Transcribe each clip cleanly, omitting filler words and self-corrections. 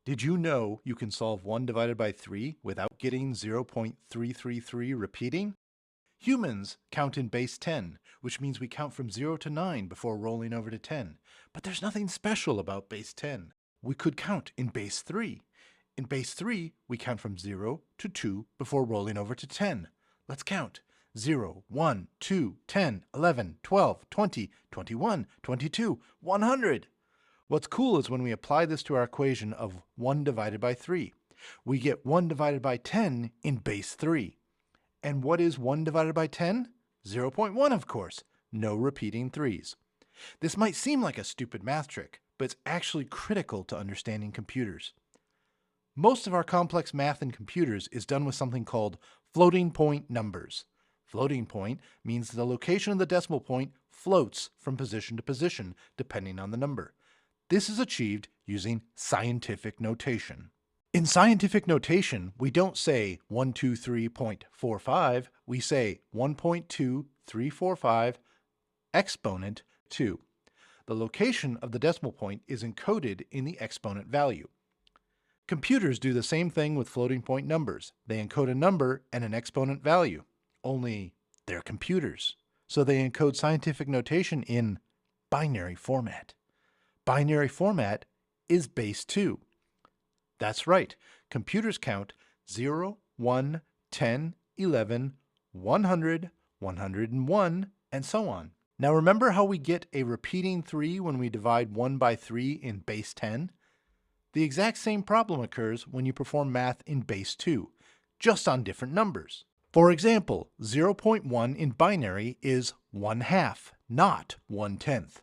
Did you know you can solve 1 divided by 3 without getting 0.333 repeating? Humans count in base 10, which means we count from 0 to 9 before rolling over to 10. But there's nothing special about base 10. We could count in base 3. In base 3, we count from 0 to 2 before rolling over to 10. Let's count. 0, 1, 2, 10, 11, 12, 20, 21, 22, 100. What's cool is when we apply this to our equation of 1 divided by 3. We get 1 divided by 10 in base 3. And what is 1 divided by 10? 0.1, of course. No repeating 3's. This might seem like a stupid math trick, but it's actually critical to understanding computers. Most of our complex math in computers is done with something called floating point numbers. Floating point means the location of the decimal point floats from position to position depending on the number. This is achieved using scientific notation. In scientific notation, we don't say 123.45, we say 1.2345 exponent 2. The location of the decimal point is encoded in the exponent value. Computers do the same thing with floating point numbers. They encode a number and an exponent value, only they're computers. So they encode scientific notation in binary format. Binary format is base 2. That's right, computers count 0, 1, 10, 11, 100, 101, and so on. Now remember how we get a repeating 3 when we divide 1 by 3 in base 10? The exact same problem occurs when you perform math in base 2, just on different numbers. For example, 0.1 in binary is 1/2, not 1/10.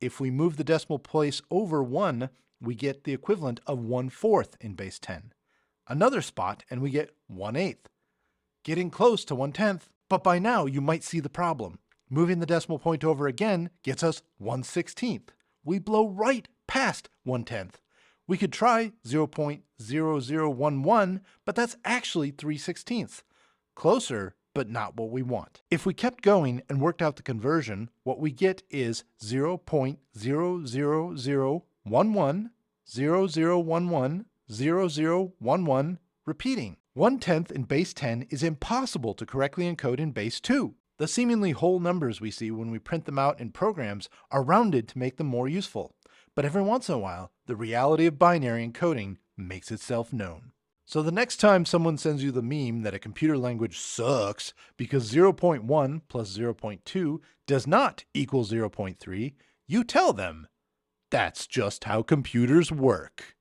If we move the decimal place over 1, we get the equivalent of 1/4 in base 10. Another spot and we get 1/8. Getting close to 1/10, but by now you might see the problem. Moving the decimal point over again gets us 1/16. We blow right past 1/10. We could try 0.0011, but that's actually 3/16. Closer, but not what we want. If we kept going and worked out the conversion, what we get is 0.00011, 0011, 0011, repeating. 1/10 in base 10 is impossible to correctly encode in base 2. The seemingly whole numbers we see when we print them out in programs are rounded to make them more useful. But every once in a while, the reality of binary encoding makes itself known. So the next time someone sends you the meme that a computer language sucks because 0.1 plus 0.2 does not equal 0.3, you tell them, that's just how computers work.